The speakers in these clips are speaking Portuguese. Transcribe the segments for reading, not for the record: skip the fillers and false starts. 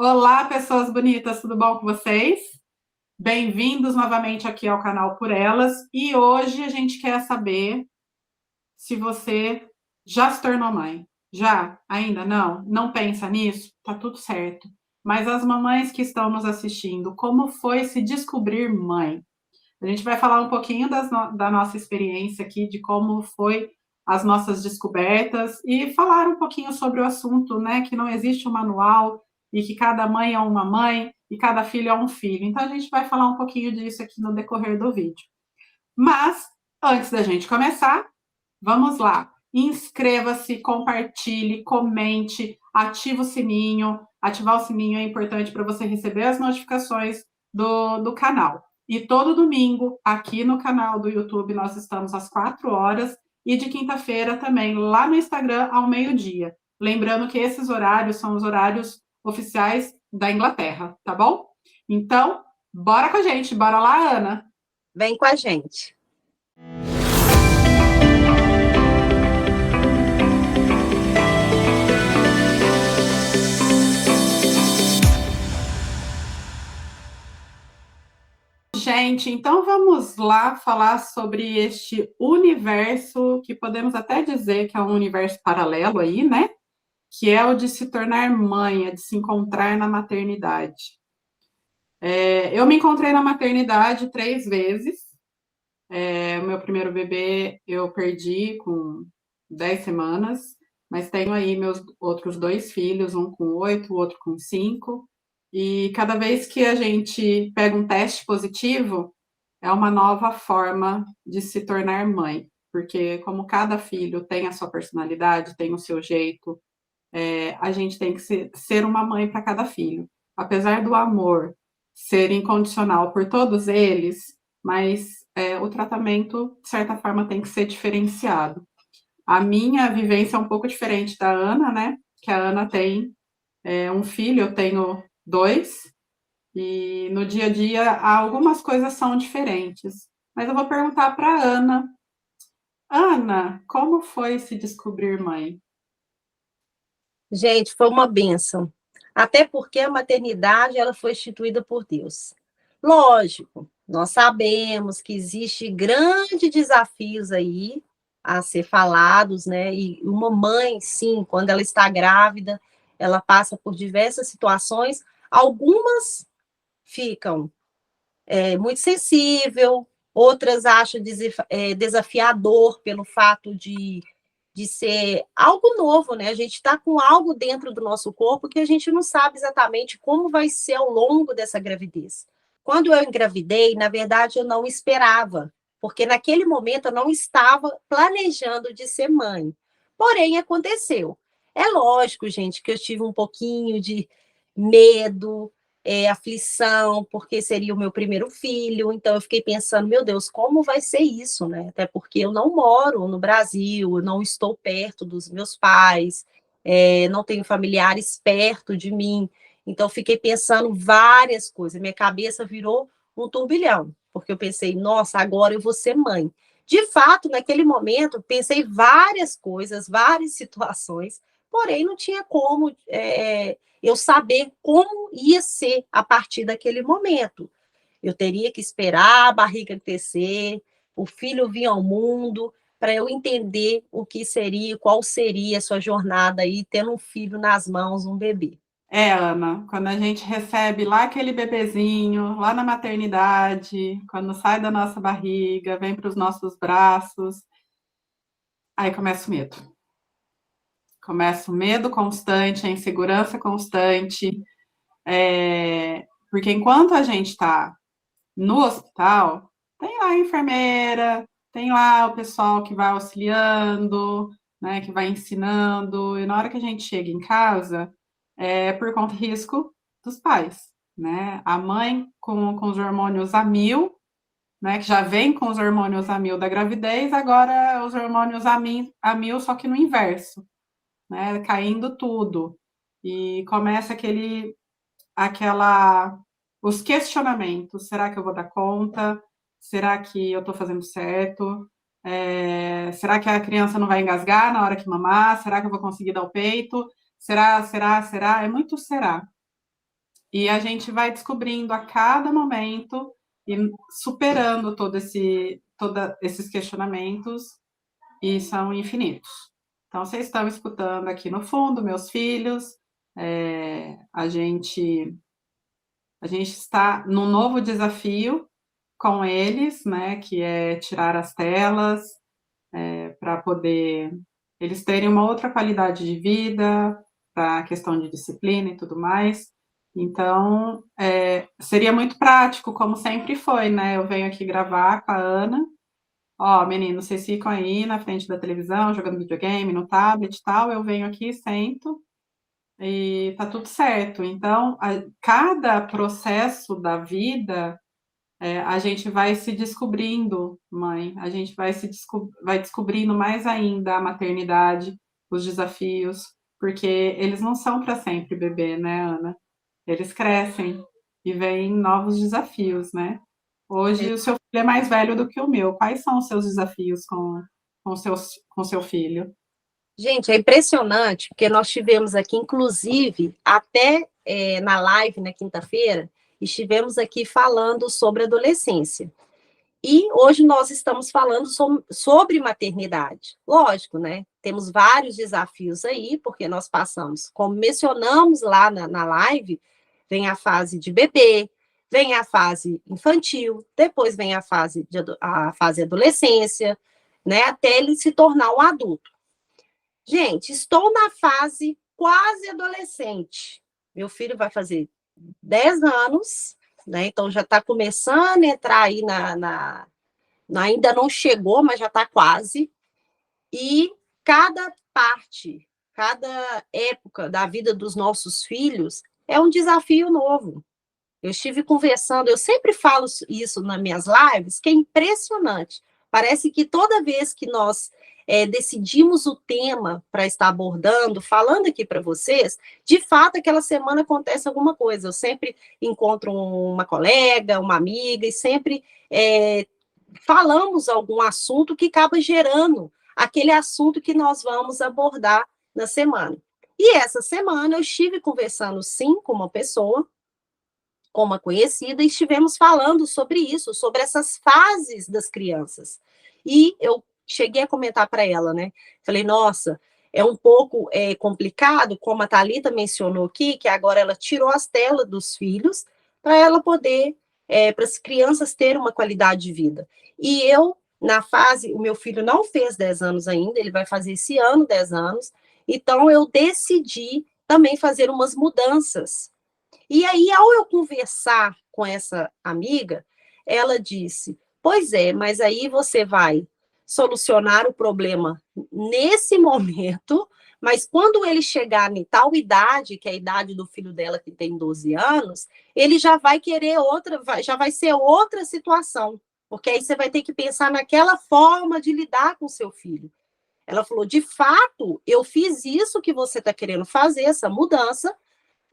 Olá, pessoas bonitas, tudo bom com vocês? Bem-vindos novamente aqui ao canal Por Elas. E hoje a gente quer saber se você já se tornou mãe. Já? Ainda não? Não pensa nisso? Tá tudo certo. Mas as mamães que estão nos assistindo, como foi se descobrir mãe? A gente vai falar um pouquinho da nossa experiência aqui, de como foi as nossas descobertas e falar um pouquinho sobre o assunto, né? Que não existe um manual e que cada mãe é uma mãe e cada filho é um filho. Então a gente vai falar um pouquinho disso aqui no decorrer do vídeo. Mas antes da gente começar, vamos lá. Inscreva-se, compartilhe, comente, ative o sininho. Ativar o sininho é importante para você receber as notificações do canal. E todo domingo, aqui no canal do YouTube, nós estamos às 4 horas e de quinta-feira também, lá no Instagram, ao meio-dia. Lembrando que esses horários são os horários oficiais da Inglaterra, tá bom? Então, bora com a gente, bora lá, Ana? Vem com a gente. Gente, então vamos lá falar sobre este universo que podemos até dizer que é um universo paralelo aí, né? Que é o de se tornar mãe, é de se encontrar na maternidade. Eu me encontrei na maternidade 3 vezes. O meu primeiro bebê eu perdi com 10 semanas, mas tenho aí meus outros 2 filhos, um com 8, o outro com 5. E cada vez que a gente pega um teste positivo, é uma nova forma de se tornar mãe, porque como cada filho tem a sua personalidade, tem o seu jeito, a gente tem que ser uma mãe para cada filho. Apesar do amor ser incondicional por todos eles, mas o tratamento, de certa forma, tem que ser diferenciado. A minha vivência é um pouco diferente da Ana, né? Que a Ana tem um filho, eu tenho 2, e no dia a dia algumas coisas são diferentes. Mas eu vou perguntar para a Ana. Ana, como foi se descobrir mãe? Gente, foi uma bênção. Até porque a maternidade ela foi instituída por Deus. Lógico, nós sabemos que existe grandes desafios aí a ser falados, né? E uma mãe, sim, quando ela está grávida, ela passa por diversas situações. Algumas ficam muito sensível, outras acham desafiador pelo fato de ser algo novo, né? A gente está com algo dentro do nosso corpo que a gente não sabe exatamente como vai ser ao longo dessa gravidez. Quando eu engravidei, na verdade, eu não esperava, porque naquele momento eu não estava planejando de ser mãe. Porém, aconteceu. É lógico, gente, que eu tive um pouquinho de medo, aflição, porque seria o meu primeiro filho. Então, eu fiquei pensando, meu Deus, como vai ser isso, né? Até porque eu não moro no Brasil, eu não estou perto dos meus pais, não tenho familiares perto de mim. Então, fiquei pensando várias coisas. Minha cabeça virou um turbilhão, porque eu pensei, nossa, agora eu vou ser mãe. De fato, naquele momento, pensei várias coisas, várias situações, porém não tinha como eu saber como ia ser a partir daquele momento. Eu teria que esperar a barriga crescer, o filho vir ao mundo, para eu entender o que seria, qual seria a sua jornada aí, tendo um filho nas mãos, um bebê. Ana, quando a gente recebe lá aquele bebezinho, lá na maternidade, quando sai da nossa barriga, vem para os nossos braços, aí começa o medo. Começa o medo constante, a insegurança constante, porque enquanto a gente está no hospital, tem lá a enfermeira, tem lá o pessoal que vai auxiliando, né, que vai ensinando, e na hora que a gente chega em casa, é por conta de risco dos pais, né? A mãe com os hormônios a mil, né, que já vem com os hormônios a mil da gravidez, agora os hormônios a mil, só que no inverso, né? Caindo tudo. E começa aquela os questionamentos. Será que eu vou dar conta? Será que eu estou fazendo certo? Será que a criança não vai engasgar na hora que mamar? Será que eu vou conseguir dar o peito? Será? É muito será. E a gente vai descobrindo a cada momento e superando esses questionamentos, e são infinitos. Então, vocês estão escutando aqui no fundo, meus filhos, a gente está num novo desafio com eles, né, que é tirar as telas, para poder eles terem uma outra qualidade de vida, para a questão de disciplina e tudo mais. Então, seria muito prático, como sempre foi, né? Eu venho aqui gravar com a Ana. Ó, meninos, vocês ficam aí na frente da televisão, jogando videogame, no tablet e tal. Eu venho aqui, sento e tá tudo certo. Então, cada processo da vida a gente vai se descobrindo, mãe, a gente vai descobrindo mais ainda a maternidade, os desafios, porque eles não são para sempre bebê, né, Ana? Eles crescem e vêm novos desafios, né? Hoje o seu filho é mais velho do que o meu. Quais são os seus desafios com seu filho? Gente, é impressionante, porque nós tivemos aqui, inclusive, até na live na quinta-feira, estivemos aqui falando sobre adolescência. E hoje nós estamos falando sobre maternidade. Lógico, né? Temos vários desafios aí, porque nós passamos, como mencionamos lá na live, vem a fase de bebê, vem a fase infantil, depois vem a fase adolescência, né? Até ele se tornar um adulto. Gente, estou na fase quase adolescente. Meu filho vai fazer 10 anos, né? Então já está começando a entrar aí ainda não chegou, mas já está quase. E cada parte, cada época da vida dos nossos filhos é um desafio novo. Eu estive conversando, eu sempre falo isso nas minhas lives, que é impressionante. Parece que toda vez que nós decidimos o tema para estar abordando, falando aqui para vocês, de fato, aquela semana acontece alguma coisa. Eu sempre encontro uma colega, uma amiga, e sempre falamos algum assunto que acaba gerando aquele assunto que nós vamos abordar na semana. E essa semana eu estive conversando, sim, com uma pessoa, com uma conhecida, e estivemos falando sobre isso, sobre essas fases das crianças. E eu cheguei a comentar para ela, né? Falei, nossa, é um pouco complicado, como a Thalita mencionou aqui, que agora ela tirou as telas dos filhos para ela poder, para as crianças terem uma qualidade de vida. E eu, na fase, o meu filho não fez 10 anos ainda, ele vai fazer esse ano 10 anos, então eu decidi também fazer umas mudanças. E aí, ao eu conversar com essa amiga, ela disse: pois é, mas aí você vai solucionar o problema nesse momento, mas quando ele chegar em tal idade, que é a idade do filho dela, que tem 12 anos, ele já vai querer já vai ser outra situação, porque aí você vai ter que pensar naquela forma de lidar com seu filho. Ela falou: de fato, eu fiz isso que você está querendo fazer, essa mudança,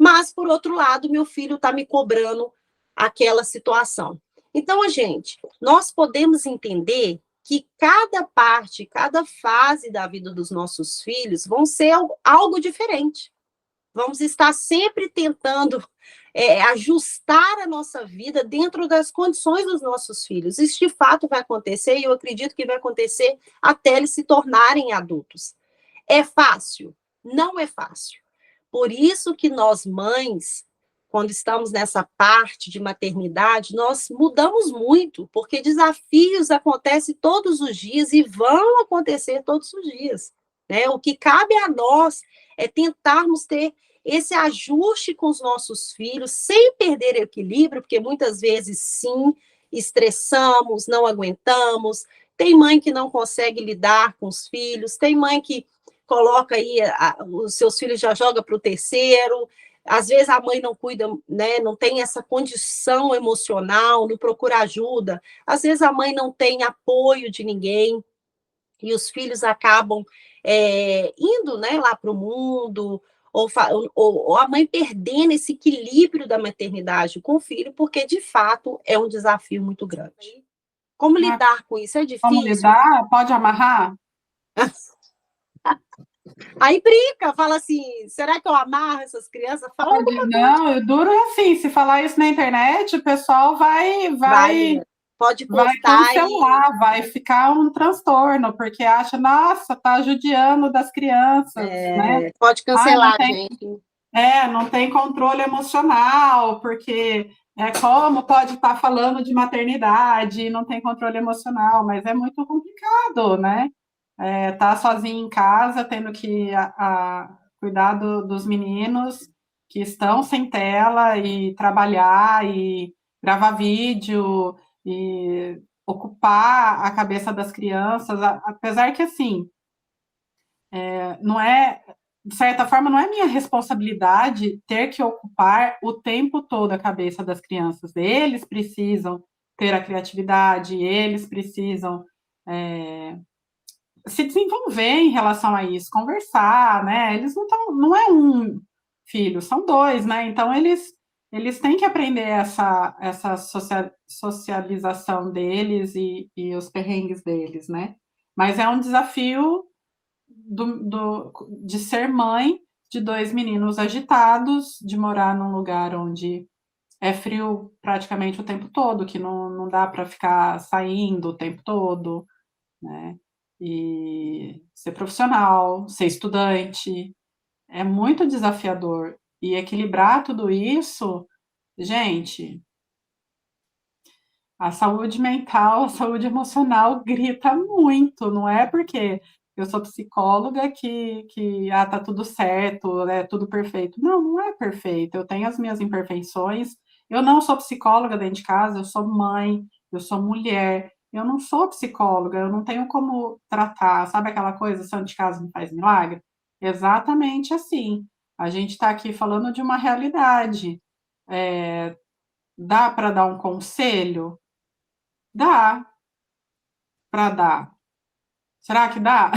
mas, por outro lado, meu filho está me cobrando aquela situação. Então, gente, nós podemos entender que cada parte, cada fase da vida dos nossos filhos vão ser algo diferente. Vamos estar sempre tentando ajustar a nossa vida dentro das condições dos nossos filhos. Isso, de fato, vai acontecer, e eu acredito que vai acontecer até eles se tornarem adultos. É fácil? Não é fácil. Por isso que nós, mães, quando estamos nessa parte de maternidade, nós mudamos muito, porque desafios acontecem todos os dias e vão acontecer todos os dias. Né? O que cabe a nós é tentarmos ter esse ajuste com os nossos filhos, sem perder o equilíbrio, porque muitas vezes, sim, estressamos, não aguentamos. Tem mãe que não consegue lidar com os filhos, tem mãe que coloca aí, os seus filhos já jogam para o terceiro, às vezes a mãe não cuida, né, não tem essa condição emocional, não procura ajuda, às vezes a mãe não tem apoio de ninguém, e os filhos acabam indo, né, lá para o mundo, ou a mãe perdendo esse equilíbrio da maternidade com o filho, porque de fato é um desafio muito grande. Como lidar com isso? É Como difícil? lidar? Pode amarrar? Aí brinca, fala assim, será que eu amarro essas crianças? Fala alguma coisa. Não, o duro é assim, se falar isso na internet, o pessoal Vai, menina, pode vai postar e... cancelar, vai ficar um transtorno, porque acha, nossa, tá judiando das crianças, né? pode Ah, cancelar, gente. não tem controle emocional, porque como pode estar falando de maternidade e não tem controle emocional, mas é muito complicado, né? Tá sozinho em casa, tendo que cuidar dos meninos que estão sem tela e trabalhar e gravar vídeo e ocupar a cabeça das crianças, apesar que assim, não é, de certa forma, não é minha responsabilidade ter que ocupar o tempo todo a cabeça das crianças. Eles precisam ter a criatividade, eles precisam se desenvolver em relação a isso, conversar, né? Eles não é um filho, são dois, né? Então eles têm que aprender essa socialização deles os perrengues deles, né? Mas é um desafio de ser mãe de dois meninos agitados, de morar num lugar onde é frio praticamente o tempo todo, que não dá para ficar saindo o tempo todo, né? E ser profissional, ser estudante, é muito desafiador. E equilibrar tudo isso, gente, a saúde mental, a saúde emocional grita muito, não é porque eu sou psicóloga que tá tudo certo, é tudo perfeito. Não, não é perfeito. Eu tenho as minhas imperfeições. Eu não sou psicóloga dentro de casa, eu sou mãe, eu sou mulher. Eu não sou psicóloga, eu não tenho como tratar, sabe aquela coisa, santo de casa não faz milagre? Exatamente assim. A gente está aqui falando de uma realidade. Dá para dar um conselho? Dá para dar. Será que dá?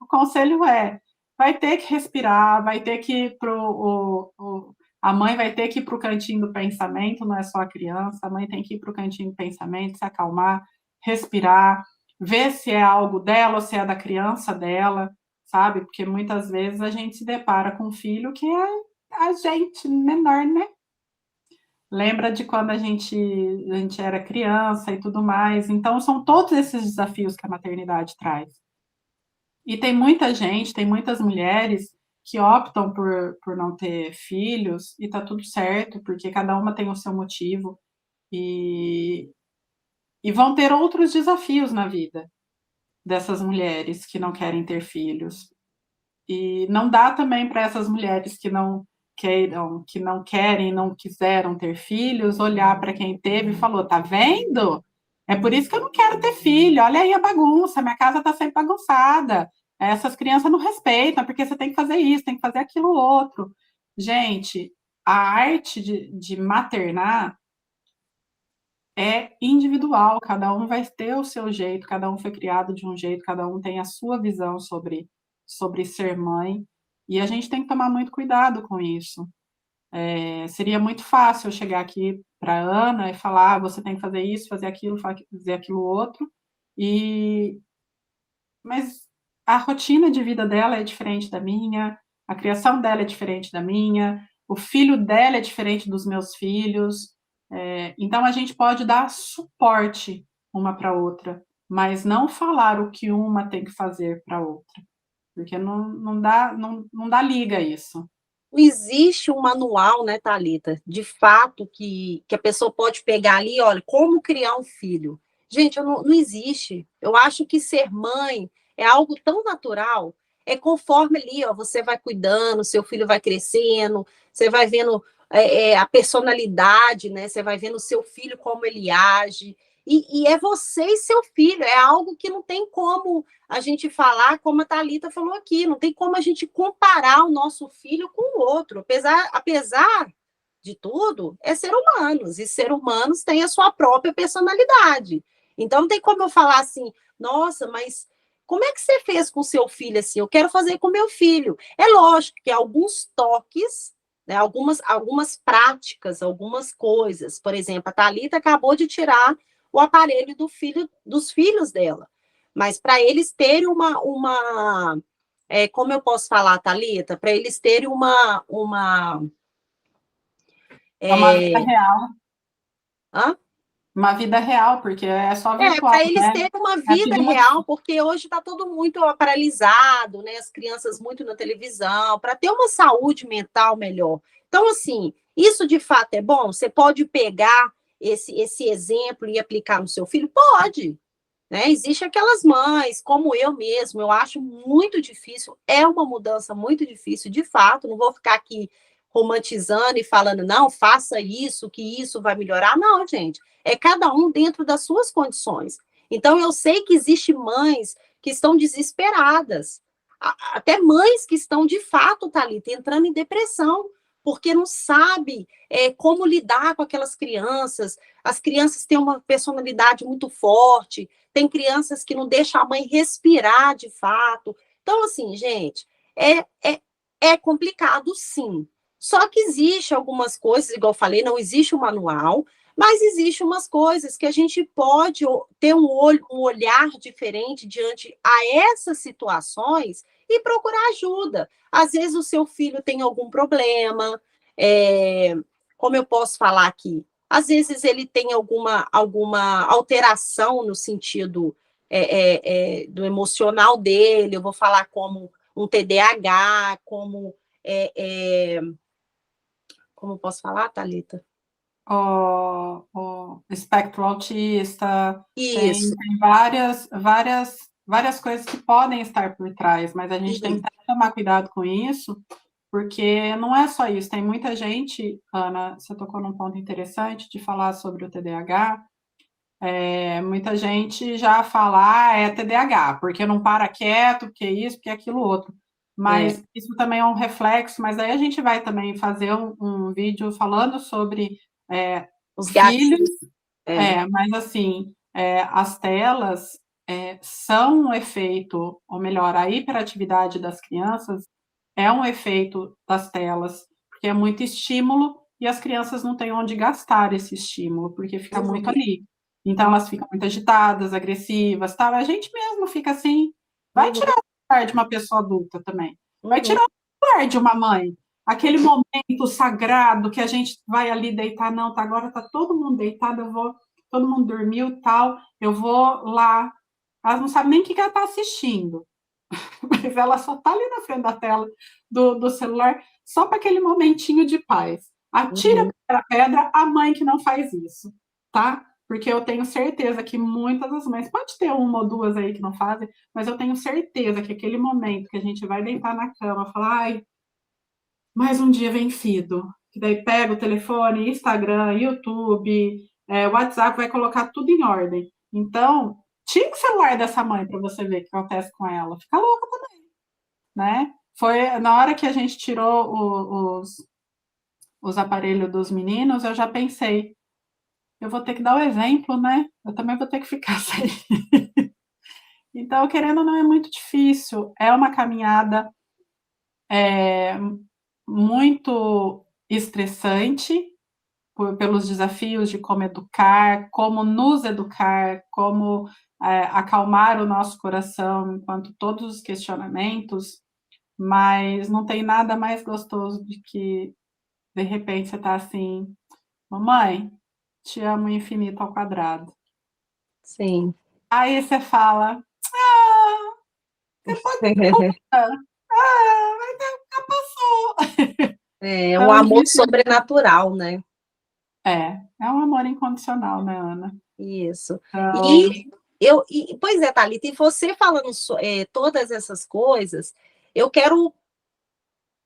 O conselho vai ter que respirar, vai ter que ir a mãe vai ter que ir para o cantinho do pensamento, não é só a criança, a mãe tem que ir para o cantinho do pensamento, se acalmar, respirar, ver se é algo dela ou se é da criança dela, sabe? Porque muitas vezes a gente se depara com um filho que é a gente menor, né? Lembra de quando a gente era criança e tudo mais. Então, são todos esses desafios que a maternidade traz. E tem muita gente, tem muitas mulheres que optam por não ter filhos e tá tudo certo, porque cada uma tem o seu motivo e, e vão ter outros desafios na vida dessas mulheres que não querem ter filhos. E não dá também para essas mulheres que não querem, não quiseram ter filhos, olhar para quem teve e falou: tá vendo? É por isso que eu não quero ter filho. Olha aí a bagunça, minha casa está sempre bagunçada. Essas crianças não respeitam, porque você tem que fazer isso, tem que fazer aquilo outro. Gente, a arte de maternar é individual, cada um vai ter o seu jeito, cada um foi criado de um jeito, cada um tem a sua visão sobre ser mãe, e a gente tem que tomar muito cuidado com isso. Seria muito fácil eu chegar aqui para a Ana e falar: você tem que fazer isso, fazer aquilo outro, e mas a rotina de vida dela é diferente da minha, a criação dela é diferente da minha, o filho dela é diferente dos meus filhos. Então a gente pode dar suporte uma para outra, mas não falar o que uma tem que fazer para a outra, porque não dá liga isso. Não existe um manual, né, Thalita, de fato, que a pessoa pode pegar ali, olha, como criar um filho. Gente, não existe. Eu acho que ser mãe é algo tão natural, é conforme ali, ó, você vai cuidando, seu filho vai crescendo, você vai vendo a personalidade, né? Você vai vendo o seu filho como ele age. E é você e seu filho, é algo que não tem como a gente falar, como a Thalita falou aqui, não tem como a gente comparar o nosso filho com o outro. Apesar de tudo, é ser humanos, e ser humanos têm a sua própria personalidade. Então, não tem como eu falar assim, nossa, mas como é que você fez com o seu filho assim? Eu quero fazer com meu filho. É lógico que alguns toques, né, algumas práticas, algumas coisas. Por exemplo, a Thalita acabou de tirar o aparelho dos filhos dela. mas para eles terem como eu posso falar, Thalita? Para eles terem É uma vida é, real. hã? Uma vida real, porque é só virtual, Para eles né? terem uma É vida tudo muito. real, porque hoje está todo muito paralisado, né? As crianças muito na televisão, para ter uma saúde mental melhor. Então, assim, isso de fato é bom? Você pode pegar esse exemplo e aplicar no seu filho? Pode, né? Existem aquelas mães, como eu mesmo, eu acho muito difícil, é uma mudança muito difícil, de fato, não vou ficar aqui romantizando e falando, não, faça isso, que isso vai melhorar. Não, gente, é cada um dentro das suas condições. Então, eu sei que existem mães que estão desesperadas, até mães que estão, de fato, Thalita, entrando em depressão, porque não sabe como lidar com aquelas crianças. As crianças têm uma personalidade muito forte, tem crianças que não deixam a mãe respirar de fato. Então, assim, gente, é, é, é complicado, sim. Só que existe algumas coisas, igual eu falei, não existe um manual, mas existe umas coisas que a gente pode ter um olhar diferente diante a essas situações e procurar ajuda. Às vezes o seu filho tem algum problema, como eu posso falar aqui? Às vezes ele tem alguma alteração no sentido do emocional dele, eu vou falar como um TDAH, como posso falar, Thalita? O espectro autista, Isso, tem várias coisas que podem estar por trás, mas a gente tem isso. que tomar cuidado com isso, porque não é só isso. Tem muita gente, Ana, você tocou num ponto interessante de falar sobre o TDAH. Muita gente já fala, é TDAH, porque não para quieto, porque isso, porque aquilo outro. É, Mas isso também é um reflexo, mas aí a gente vai também fazer um vídeo falando sobre os filhos, gatilhos. É, mas assim, as telas são um efeito, ou melhor, a hiperatividade das crianças é um efeito das telas, porque é muito estímulo e as crianças não têm onde gastar esse estímulo, porque fica muito uhum, ali. Então elas ficam muito agitadas, agressivas, tal. A gente mesmo fica assim, vai uhum, tirar o celular de uma pessoa adulta também, vai uhum, tirar o celular de uma mãe. Aquele momento sagrado que a gente vai ali deitar, não, tá, agora tá todo mundo deitado, todo mundo dormiu, tal, eu vou lá. Elas não sabem nem o que ela está assistindo, mas ela só está ali na frente da tela do celular só para aquele momentinho de paz. Atira uhum, a pedra a mãe que não faz isso, tá? Porque eu tenho certeza que muitas das mães, pode ter uma ou duas aí que não fazem, mas eu tenho certeza que aquele momento que a gente vai deitar na cama, falar, ai, mais um dia vencido, que daí pega o telefone, Instagram, YouTube, WhatsApp, vai colocar tudo em ordem. Então, tira o celular dessa mãe para você ver o que acontece com ela. Fica louca também, né? Foi na hora que a gente tirou os aparelhos dos meninos, eu já pensei, eu vou ter que dar o exemplo, né? Eu também vou ter que ficar sem. Então, querendo ou não, é muito difícil. É uma caminhada muito estressante, pelos desafios de como educar, como nos educar, como acalmar o nosso coração enquanto todos os questionamentos, mas não tem nada mais gostoso de que, de repente, você está assim, mamãe, te amo infinito ao quadrado. sim. Aí você fala, ah, você pode mas já passou. É um Então, a amor gente sobrenatural, né? é um amor incondicional, né, Ana? Isso. Então, Pois é, Thalita, e você falando todas essas coisas, eu quero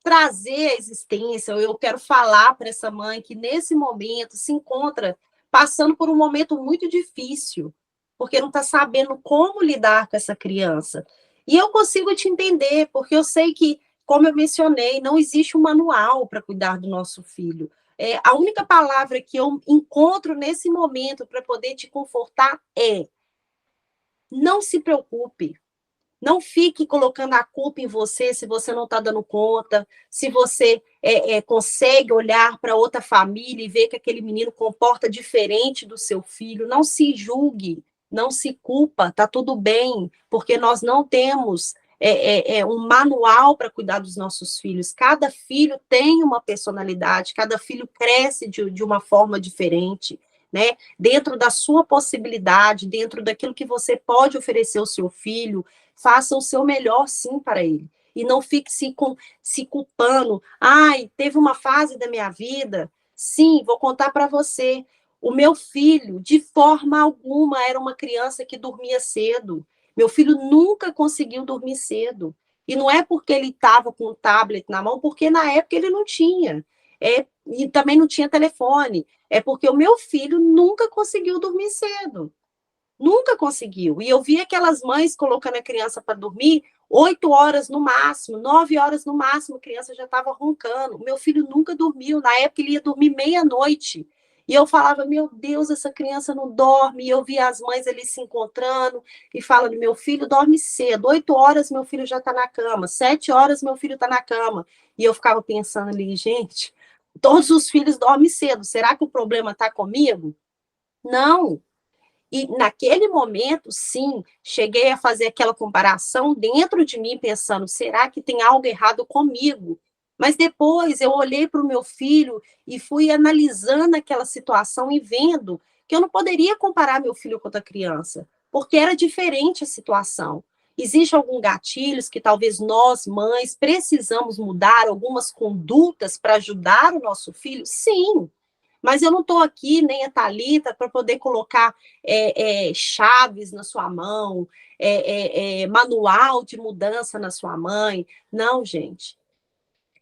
trazer a existência, eu quero falar para essa mãe que nesse momento se encontra passando por um momento muito difícil, porque não está sabendo como lidar com essa criança. E eu consigo te entender, porque eu sei que, como eu mencionei, não existe um manual para cuidar do nosso filho. A única palavra que eu encontro nesse momento para poder te confortar é: não se preocupe, não fique colocando a culpa em você se você não está dando conta, se você consegue olhar para outra família e ver que aquele menino comporta diferente do seu filho. Não se julgue, não se culpa, tá tudo bem, porque nós não temos um manual para cuidar dos nossos filhos. Cada filho tem uma personalidade, cada filho cresce de uma forma diferente, né? Dentro da sua possibilidade, dentro daquilo que você pode oferecer ao seu filho, faça o seu melhor sim para ele. E não fique se culpando. Ai, teve uma fase da minha vida. Sim, vou contar para você. O meu filho, de forma alguma, era uma criança que dormia cedo. Meu filho nunca conseguiu dormir cedo. E não é porque ele estava com o tablet na mão, porque na época ele não tinha. E também não tinha telefone. É porque o meu filho nunca conseguiu dormir cedo. Nunca conseguiu. E eu vi aquelas mães colocando a criança para dormir 8 horas no máximo, 9 horas no máximo, a criança já estava roncando. O meu filho nunca dormiu. Na época ele ia dormir meia-noite. E eu falava, meu Deus, essa criança não dorme. E eu via as mães ali se encontrando e falando, meu filho dorme cedo. 8 horas meu filho já está na cama. 7 horas meu filho está na cama. E eu ficava pensando ali, gente, todos os filhos dormem cedo. Será que o problema está comigo? Não. E naquele momento, sim, cheguei a fazer aquela comparação dentro de mim, pensando: será que tem algo errado comigo? Mas depois eu olhei para o meu filho e fui analisando aquela situação e vendo que eu não poderia comparar meu filho com outra criança, porque era diferente a situação. Existem alguns gatilhos que talvez nós, mães, precisamos mudar, algumas condutas para ajudar o nosso filho? Sim, mas eu não estou aqui, nem a Thalita, para poder colocar chaves na sua mão, manual de mudança na sua mãe. Não, gente.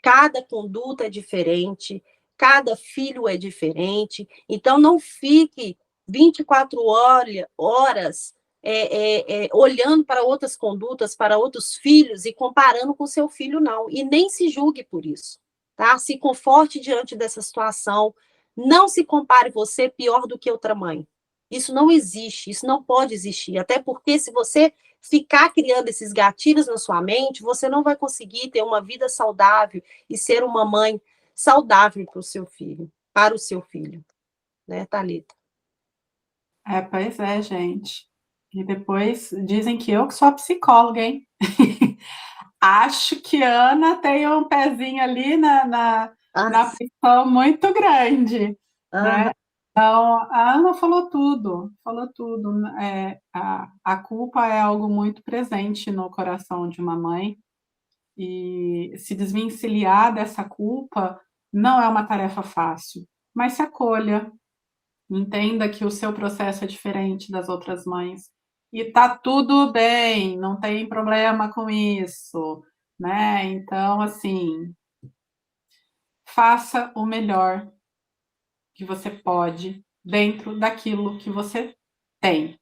Cada conduta é diferente, cada filho é diferente. Então, não fique 24 horas olhando para outras condutas, para outros filhos e comparando com seu filho, não. E nem se julgue por isso. Tá? Se conforte diante dessa situação. Não se compare você pior do que outra mãe. Isso não existe, isso não pode existir. Até porque se você ficar criando esses gatilhos na sua mente, você não vai conseguir ter uma vida saudável e ser uma mãe saudável para o seu filho, né, Thalita? Pois é, gente. E depois dizem que eu que sou a psicóloga, hein? Acho que Ana tem um pezinho ali na função muito grande, né? Então, a Ana falou tudo, falou tudo. A culpa é algo muito presente no coração de uma mãe, e se desvencilhar dessa culpa não é uma tarefa fácil, mas se acolha, entenda que o seu processo é diferente das outras mães e tá tudo bem, não tem problema com isso, né? Então, assim, faça o melhor que você pode dentro daquilo que você tem.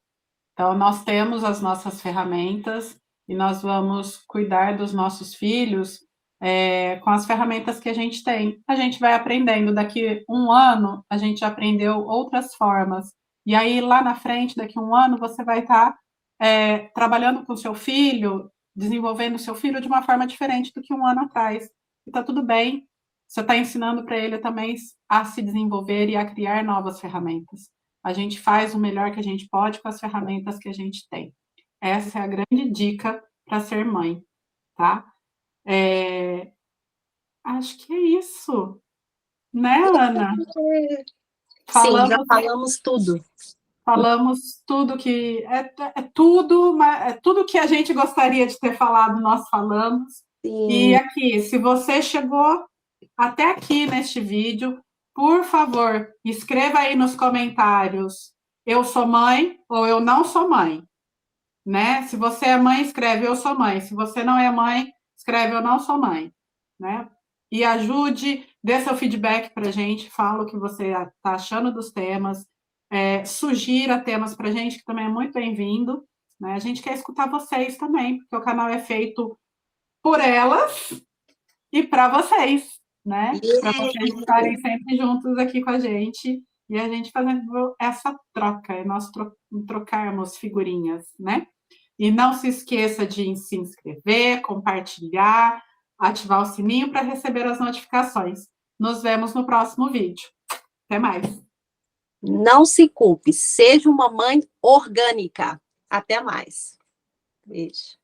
Então, nós temos as nossas ferramentas e nós vamos cuidar dos nossos filhos com as ferramentas que a gente tem. A gente vai aprendendo. Daqui um ano, a gente aprendeu outras formas. E aí, lá na frente, daqui um ano, você vai estar trabalhando com seu filho, desenvolvendo o seu filho de uma forma diferente do que um ano atrás. E está tudo bem. Você está ensinando para ele também a se desenvolver e a criar novas ferramentas. A gente faz o melhor que a gente pode com as ferramentas que a gente tem. Essa é a grande dica para ser mãe, tá? Acho que é isso, né, Ana? Sim, já falamos tudo. Falamos tudo que é tudo que a gente gostaria de ter falado, nós falamos. Sim. E aqui, se você chegou até aqui neste vídeo, por favor, escreva aí nos comentários: eu sou mãe ou eu não sou mãe, né? Se você é mãe, escreve eu sou mãe. Se você não é mãe, escreve eu não sou mãe, né? E ajude, dê seu feedback para a gente, fala o que você está achando dos temas, sugira temas para a gente, que também é muito bem-vindo, né? A gente quer escutar vocês também, porque o canal é feito por elas e para vocês, né? Para vocês estarem sempre juntos aqui com a gente e a gente fazendo essa troca, nós trocarmos figurinhas, né? E não se esqueça de se inscrever, compartilhar, ativar o sininho para receber as notificações. Nos vemos no próximo vídeo. Até mais! Não se culpe, seja uma mãe orgânica. Até mais. Beijo.